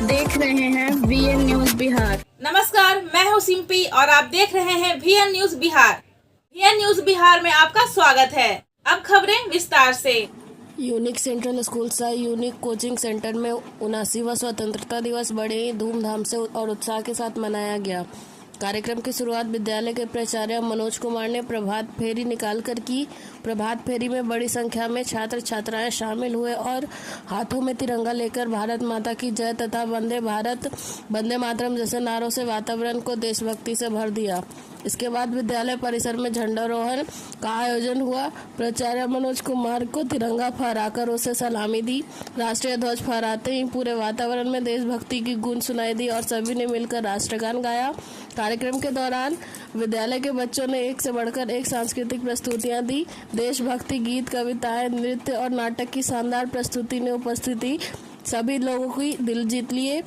देख रहे हैं वीएन न्यूज बिहार। नमस्कार, मैं हूं सिंपी और आप देख रहे हैं VN news Bihar. VN news Bihar में आपका स्वागत है। अब खबरें विस्तार से। यूनिक सेंट्रल स्कूल सा यूनिक कोचिंग सेंटर में 79वां स्वतंत्रता दिवस बड़े ही धूमधाम से और उत्साह के साथ मनाया गया। कार्यक्रम की शुरुआत विद्यालय के प्राचार्य मनोज कुमार ने प्रभात फेरी निकालकर की। प्रभात फेरी में बड़ी संख्या में छात्र छात्राएं शामिल हुए और हाथों में तिरंगा लेकर भारत माता की जय तथा वंदे भारत वंदे मातरम जैसे नारों से वातावरण को देशभक्ति से भर दिया। इसके बाद विद्यालय परिसर में झंडारोहण का आयोजन हुआ। प्राचार्य मनोज कुमार को तिरंगा फहराकर उसे सलामी दी। राष्ट्रीय ध्वज फहराते ही पूरे वातावरण में देशभक्ति की गूंज सुनाई दी और सभी ने मिलकर राष्ट्रगान गाया। कार्यक्रम के दौरान विद्यालय के बच्चों ने एक से बढ़कर एक सांस्कृतिक प्रस्तुतियां दी। देशभक्ति गीत, कविताएं, नृत्य और नाटक की शानदार प्रस्तुति ने उपस्थिति सभी लोगों की दिल जीत लिए।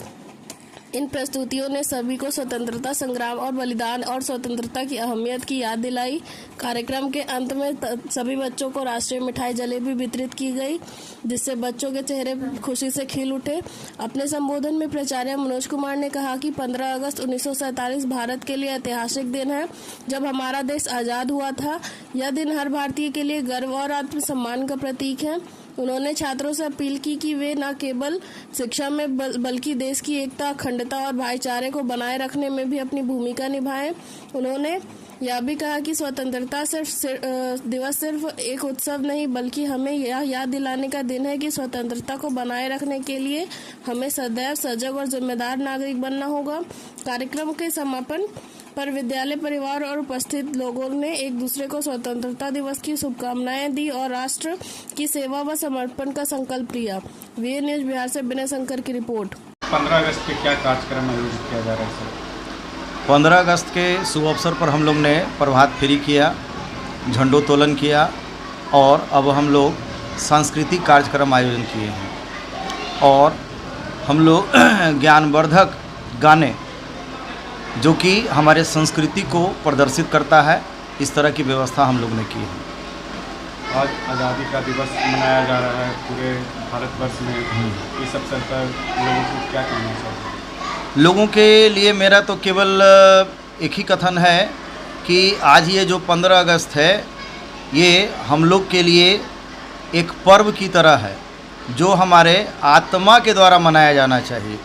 इन प्रस्तुतियों ने सभी को स्वतंत्रता संग्राम और बलिदान और स्वतंत्रता की अहमियत की याद दिलाई। कार्यक्रम के अंत में सभी बच्चों को राष्ट्रीय मिठाई जलेबी वितरित की गई, जिससे बच्चों के चेहरे खुशी से खिल उठे। अपने संबोधन में प्राचार्य मनोज कुमार ने कहा कि 15 अगस्त 1947 भारत के लिए ऐतिहासिक दिन है, जब हमारा देश आज़ाद हुआ था। यह दिन हर भारतीय के लिए गर्व और आत्मसम्मान का प्रतीक है। उन्होंने छात्रों से अपील की कि वे न केवल शिक्षा में बल्कि देश की एकता, अखंडता और भाईचारे को बनाए रखने में भी अपनी भूमिका निभाएं। उन्होंने यह भी कहा कि स्वतंत्रता दिवस सिर्फ एक उत्सव नहीं, बल्कि हमें यह याद दिलाने का दिन है कि स्वतंत्रता को बनाए रखने के लिए हमें सदैव सजग और जिम्मेदार नागरिक बनना होगा। कार्यक्रम के समापन पर विद्यालय परिवार और उपस्थित लोगों ने एक दूसरे को स्वतंत्रता दिवस की शुभकामनाएं दी और राष्ट्र की सेवा व समर्पण का संकल्प लिया। वीएन न्यूज बिहार से विनय शंकर की रिपोर्ट। 15 अगस्त पे क्या कार्यक्रम आयोजित किया जा रहा है सर? 15 अगस्त के शुभ अवसर पर हम लोग ने प्रभात फेरी किया, झंडोत्तोलन किया और अब हम लोग सांस्कृतिक कार्यक्रम आयोजन किए हैं और हम लोग ज्ञानवर्धक गाने जो कि हमारे संस्कृति को प्रदर्शित करता है, इस तरह की व्यवस्था हम लोग ने की है। आज आज़ादी का दिवस मनाया जा रहा है पूरे भारतवर्ष में। इस अवसर पर लोगों को क्या कहना चाहिए? लोगों के लिए मेरा तो केवल एक ही कथन है कि आज ये जो 15 अगस्त है, ये हम लोग के लिए एक पर्व की तरह है जो हमारे आत्मा के द्वारा मनाया जाना चाहिए।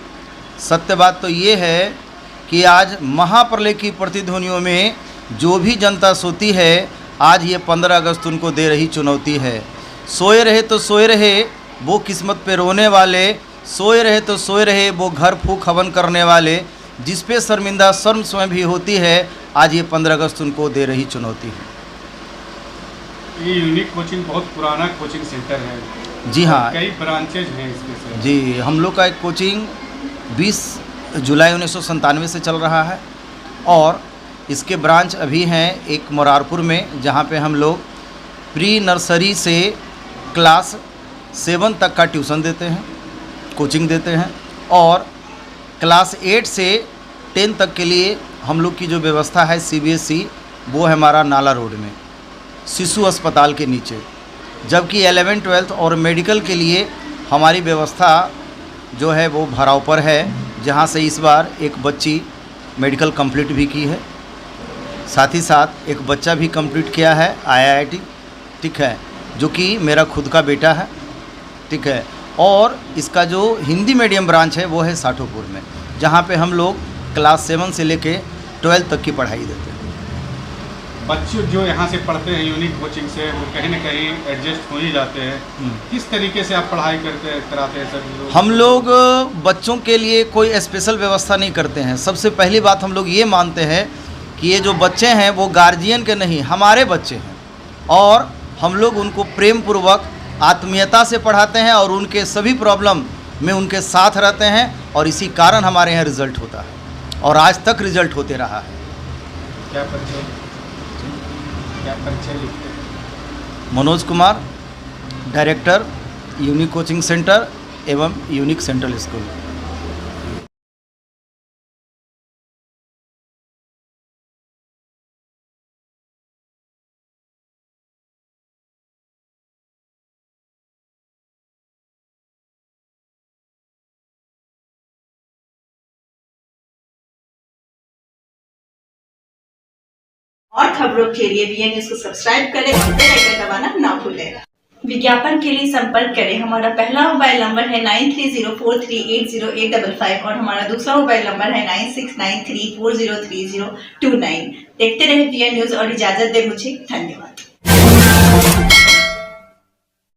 सत्य बात तो ये है कि आज महाप्रलय की प्रतिध्वनियों में जो भी जनता सोती है, आज ये 15 अगस्त उनको दे रही चुनौती है। सोए रहे तो सोए रहे वो किस्मत पे रोने वाले, सोए रहे तो सोए रहे वो घर फूक हवन करने वाले, जिस पे शर्मिंदा शर्म स्वयं भी होती है। आज ये 15 अगस्त उनको दे रही चुनौती है। ये यूनिक कोचिंग बहुत पुराना कोचिंग सेंटर है। जी हाँ, कई ब्रांचेज हैं इसके सर। जी, हम लोग का एक कोचिंग 20 जुलाई 1997 से चल रहा है और इसके ब्रांच अभी हैं एक मोरारपुर में, जहाँ पे हम लोग प्री नर्सरी से क्लास 7 तक का ट्यूशन देते हैं, कोचिंग देते हैं और क्लास 8 से 10 तक के लिए हम लोग की जो व्यवस्था है CBSE, वो है हमारा नाला रोड में शिशु अस्पताल के नीचे। जबकि 11, 12 और मेडिकल के लिए हमारी व्यवस्था जो है वो भराव पर है, जहाँ से इस बार एक बच्ची मेडिकल कंप्लीट भी की है, साथ ही साथ एक बच्चा भी कंप्लीट किया है IIT, ठीक है, जो कि मेरा खुद का बेटा है, ठीक है। और इसका जो हिंदी मीडियम ब्रांच है वो है साठोपुर में, जहाँ पे हम लोग क्लास 7 से लेके 12 तक की पढ़ाई देते हैं। बच्चे जो यहाँ से पढ़ते हैं यूनिक कोचिंग से, वो कहीं ना कहीं एडजस्ट हो ही जाते हैं। किस तरीके से आप पढ़ाई कराते हैं सर? हम लोग बच्चों के लिए कोई स्पेशल व्यवस्था नहीं करते हैं। सबसे पहली बात हम लोग ये मानते हैं कि ये जो बच्चे हैं वो गार्जियन के नहीं, हमारे बच्चे हैं और हम लोग उनको प्रेम पूर्वक आत्मीयता से पढ़ाते हैं और उनके सभी प्रॉब्लम में उनके साथ रहते हैं और इसी कारण हमारे यहाँ रिज़ल्ट होता है और आज तक रिज़ल्ट होते रहा है। क्या परिचय लिखते हैं? Manoj Kumar, director unique coaching centre एवं यूनिक सेंट्रल स्कूल। और खबरों के लिए VN न्यूज को सब्सक्राइब करें और बेल आइकन दबाना ना भूलें। विज्ञापन के लिए संपर्क करें। हमारा पहला मोबाइल नंबर है 9304380855 और हमारा दूसरा मोबाइल नंबर है 9693403029। देखते रहे VN न्यूज और इजाजत दे मुझे। धन्यवाद।